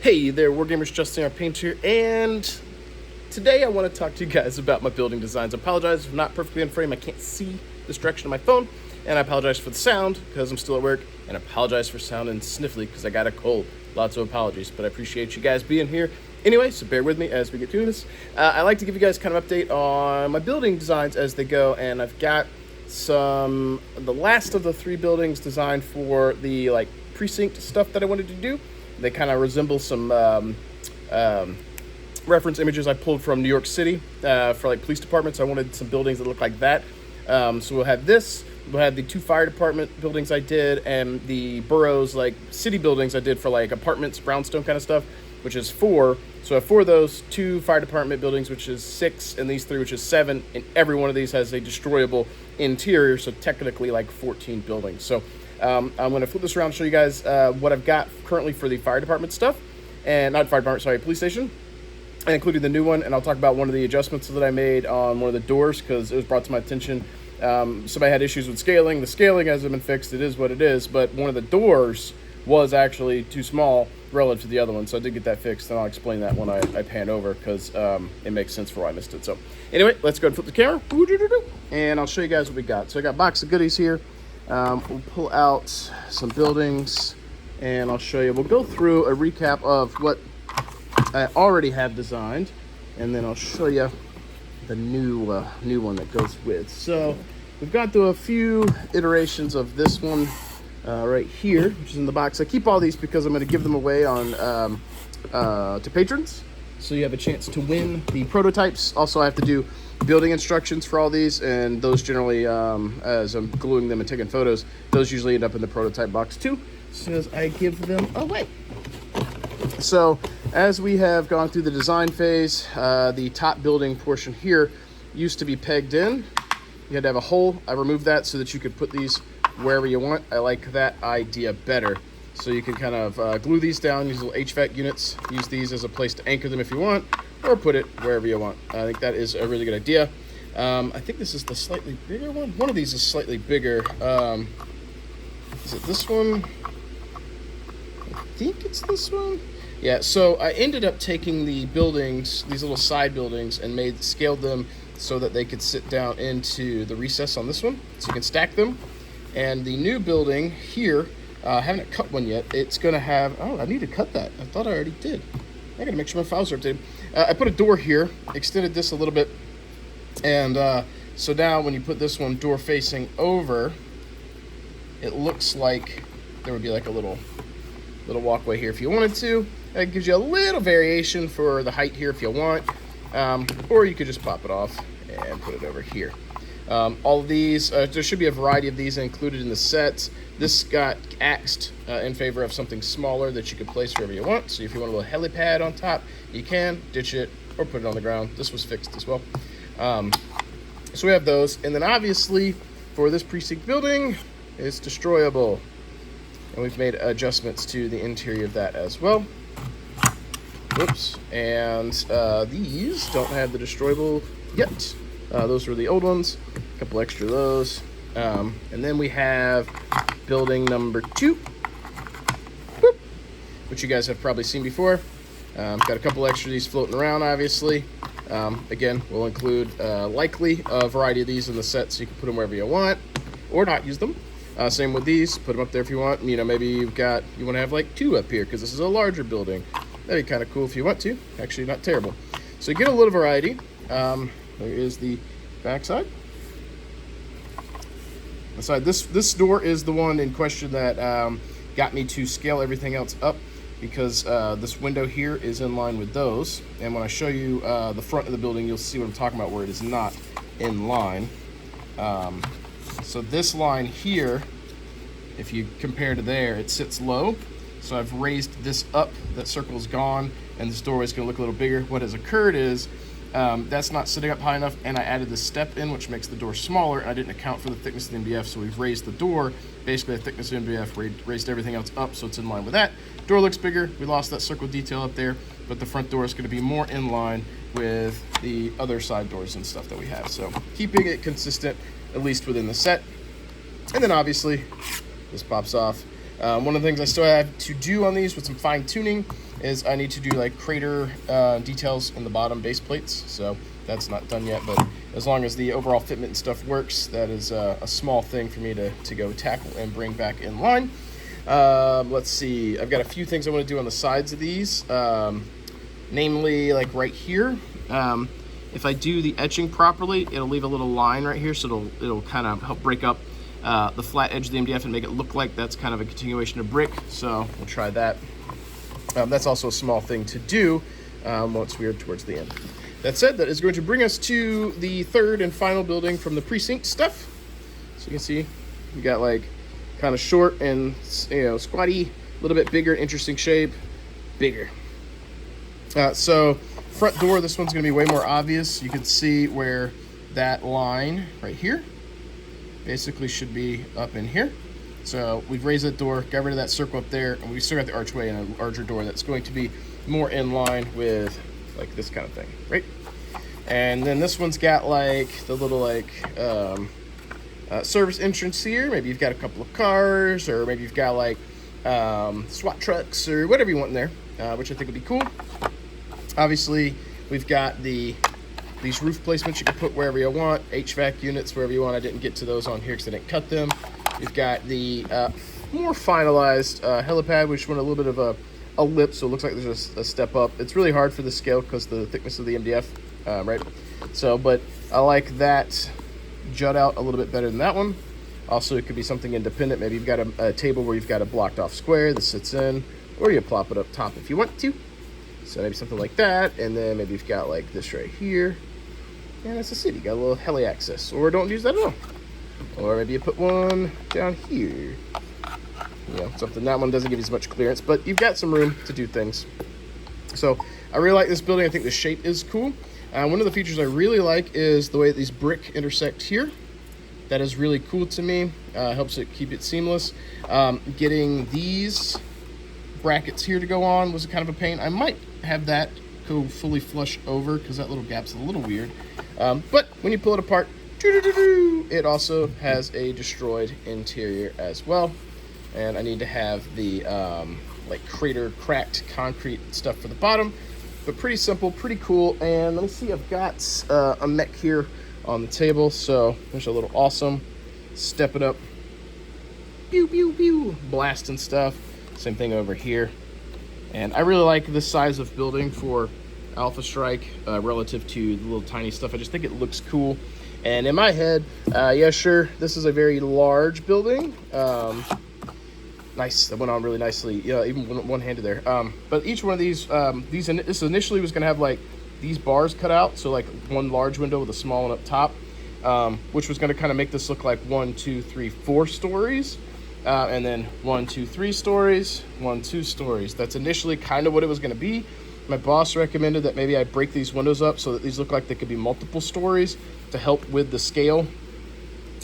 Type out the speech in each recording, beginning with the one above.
Hey there, Wargamers, Justin our Painter here, and today I want to talk to you guys about my building designs. I apologize if I'm not perfectly in frame, I can't see this direction of my phone, and I apologize for the sound because I'm still at work, and I apologize for sounding sniffly because I got a cold. Lots of apologies, but I appreciate you guys being here. Anyway, so bear with me as we get through this. I like to give you guys kind of update on my building designs as they go, and I've got the last of the 3 buildings designed for the precinct stuff that I wanted to do. They kind of resemble some reference images I pulled from New York City for police departments. I wanted some buildings that look like that. So we'll have this. We'll have the 2 fire department buildings I did, and the boroughs city buildings I did for apartments, brownstone kind of stuff, which is 4. So I have 4 of those, 2 fire department buildings, which is 6, and these 3, which is 7. And every one of these has a destroyable interior, so technically 14 buildings. So I'm going to flip this around and show you guys what I've got currently for the fire department stuff, and not fire department, sorry, police station, and including the new one. And I'll talk about one of the adjustments that I made on one of the doors because it was brought to my attention. Somebody had issues with scaling. The scaling hasn't been fixed. It is what it is, but one of the doors was actually too small relative to the other one, so I did get that fixed, and I'll explain that when I pan over because it makes sense for why I missed it. So anyway, let's go ahead and flip the camera, and I'll show you guys what we got. So I got a box of goodies here. We'll pull out some buildings, and I'll show you. We'll go through a recap of what I already have designed, and then I'll show you the new one that goes with. So we've gone through a few iterations of this one right here, which is in the box. I keep all these because I'm going to give them away on to patrons, so you have a chance to win the prototypes. Also, I have to do building instructions for all these, and those generally, as I'm gluing them and taking photos, those usually end up in the prototype box too, as soon as I give them away. So as we have gone through the design phase, the top building portion here used to be pegged in. You had to have a hole. I removed that so that you could put these wherever you want. I like that idea better. So you can kind of glue these down, use little HVAC units, use these as a place to anchor them if you want, or put it wherever you want. I think that is a really good idea. I think this is the slightly bigger one. One of these is slightly bigger. Is it this one? I think it's this one. Yeah, so I ended up taking the buildings, these little side buildings, and scaled them so that they could sit down into the recess on this one, so you can stack them. And the new building here, I haven't cut one yet. It's going to have, I need to cut that. I thought I already did. I got to make sure my files are updated. I put a door here, extended this a little bit, and so now when you put this one door facing over, it looks like there would be a little walkway here if you wanted to. That gives you a little variation for the height here if you want, or you could just pop it off and put it over here. All of these, there should be a variety of these included in the sets. This got axed in favor of something smaller that you could place wherever you want. So if you want a little helipad on top, you can ditch it or put it on the ground. This was fixed as well. So we have those. And then obviously for this precinct building, it's destroyable. And we've made adjustments to the interior of that as well. Whoops. And these don't have the destroyable yet. Those were the old ones. A couple extra of those. And then we have building number 2, which you guys have probably seen before. Got a couple extra of these floating around, obviously. Again, we'll include likely a variety of these in the set, so you can put them wherever you want or not use them. Same with these. Put them up there if you want. Maybe you want to have 2 up here because this is a larger building. That'd be kind of cool if you want to. Actually, not terrible. So you get a little variety. There is the backside. This door is the one in question that got me to scale everything else up because this window here is in line with those. And when I show you the front of the building, you'll see what I'm talking about where it is not in line. So this line here, if you compare to there, it sits low. So I've raised this up, that circle is gone, and this doorway is going to look a little bigger. What has occurred is that's not sitting up high enough, and I added this step in, which makes the door smaller, and I didn't account for the thickness of the MDF, so we've raised the door, basically the thickness of the MDF, raised everything else up, so it's in line with that. Door looks bigger. We lost that circle detail up there, but the front door is going to be more in line with the other side doors and stuff that we have. So keeping it consistent, at least within the set. And then obviously this pops off. One of the things I still have to do on these with some fine tuning is I need to do like crater details in the bottom base plates. So that's not done yet, but as long as the overall fitment and stuff works, that is a small thing for me to go tackle and bring back in line. Let's see, I've got a few things I want to do on the sides of these, namely like right here. If I do the etching properly, it'll leave a little line right here, so it'll kind of help break up the flat edge of the MDF and make it look like that's kind of a continuation of brick. So we'll try that. That's also a small thing to do once we're towards the end. That said, that is going to bring us to the third and final building from the precinct stuff. So you can see we got like kind of short and, you know, squatty, a little bit bigger, interesting shape, bigger. So front door, this one's going to be way more obvious. You can see where that line right here basically should be up in here. So we've raised that door, got rid of that circle up there, and we still got the archway and a larger door that's going to be more in line with like this kind of thing, right? And then this one's got like the little like service entrance here. Maybe you've got a couple of cars, or maybe you've got like SWAT trucks or whatever you want in there, which I think would be cool. Obviously, we've got these roof placements you can put wherever you want, HVAC units wherever you want. I didn't get to those on here because I didn't cut them. You've got the more finalized helipad, which went a little bit of a lip, so it looks like there's a step up. It's really hard for the scale because the thickness of the MDF, right? So, but I like that jut out a little bit better than that one. Also, it could be something independent. Maybe you've got a table where you've got a blocked off square that sits in, or you plop it up top if you want to. So maybe something like that, and then maybe you've got like this right here. And that's a city, got a little heli access, or don't use that at all. Or maybe you put one down here. You know, something, that one doesn't give you as much clearance, but you've got some room to do things. So I really like this building. I think the shape is cool. One of the features I really like is the way that these brick intersect here. That is really cool to me. Helps it keep it seamless. Getting these brackets here to go on was kind of a pain. I might have that go fully flush over because that little gap's a little weird. But when you pull it apart, it also has a destroyed interior as well. And I need to have the like crater cracked concrete stuff for the bottom, but pretty simple, pretty cool. And let me see, I've got a mech here on the table. So there's a little awesome, step it up, pew pew pew, blasting stuff. Same thing over here. And I really like this size of building for Alpha Strike relative to the little tiny stuff. I just think it looks cool. And in my head, yeah, sure, this is a very large building. Nice, that went on really nicely. Yeah, even one-handed there. But each one of these this initially was gonna have like these bars cut out, so like one large window with a small one up top, which was gonna kind of make this look like 1, 2, 3, 4 stories. And then 1, 2, 3 stories, 1, 2 stories. That's initially kind of what it was gonna be. My boss recommended that maybe I break these windows up so that these look like they could be multiple stories to help with the scale.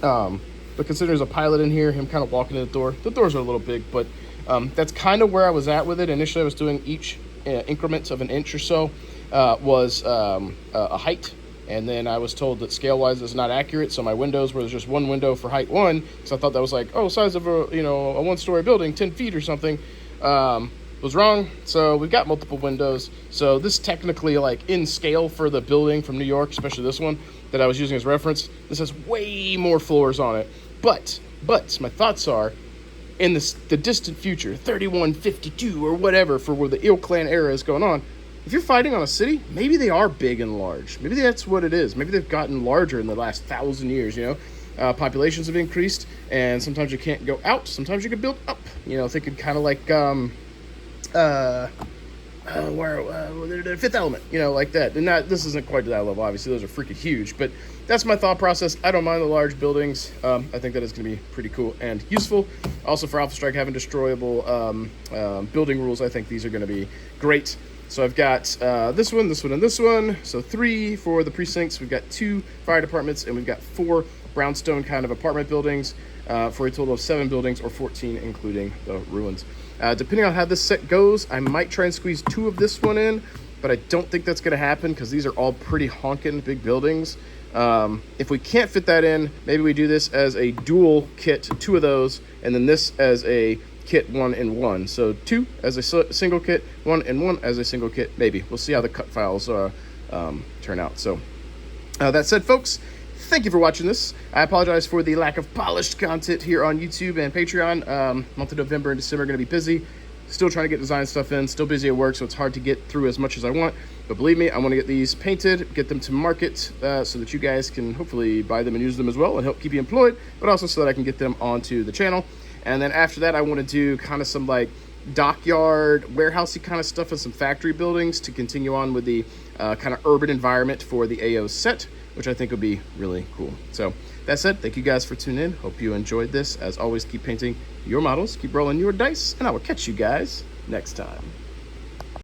But consider there's a pilot in here, him kind of walking in the doors are a little big, but that's kind of where I was at with it. Initially, I was doing each increments of an inch or so was a height, and then I was told that scale-wise is not accurate, so my windows were just one window for height 1, because I thought that was like, oh, size of a, you know, a one-story building, 10 feet or something. Was wrong. So we've got multiple windows. So this technically, like in scale for the building from New York, especially this one that I was using as reference, this has way more floors on it. But my thoughts are, in the distant future, 3152 or whatever, for where the Ill Clan era is going on, if you're fighting on a city, maybe they are big and large. Maybe that's what it is. Maybe they've gotten larger in the last 1,000 years, you know. Populations have increased, and sometimes you can't go out, sometimes you can build up. You know, thinking kind of like Fifth Element, you know, like that. And this isn't quite to that level, obviously. Those are freaking huge, but that's my thought process. I don't mind the large buildings. I think that is going to be pretty cool and useful. Also, for Alpha Strike having destroyable building rules, I think these are going to be great. So I've got this one, and this one. So 3 for the precincts. We've got 2 fire departments, and we've got 4 brownstone kind of apartment buildings for a total of 7 buildings, or 14 including the ruins. Depending on how this set goes, I might try and squeeze 2 of this one in, but I don't think that's going to happen because these are all pretty honking big buildings. If we can't fit that in, maybe we do this as a dual kit, 2 of those, and then this as a kit 1 in 1. So 2 as a single kit, 1 in 1 as a single kit, maybe. We'll see how the cut files turn out. So that said, folks, thank you for watching this. I apologize for the lack of polished content here on YouTube and Patreon. Month of November and December are going to be busy. Still trying to get design stuff in, still busy at work, so it's hard to get through as much as I want. But believe me, I want to get these painted, get them to market so that you guys can hopefully buy them and use them as well and help keep you employed, but also so that I can get them onto the channel. And then after that, I want to do kind of some like dockyard, warehousey kind of stuff and some factory buildings to continue on with the kind of urban environment for the AO set, which I think would be really cool. So that said, thank you guys for tuning in. Hope you enjoyed this. As always, keep painting your models, keep rolling your dice, and I will catch you guys next time.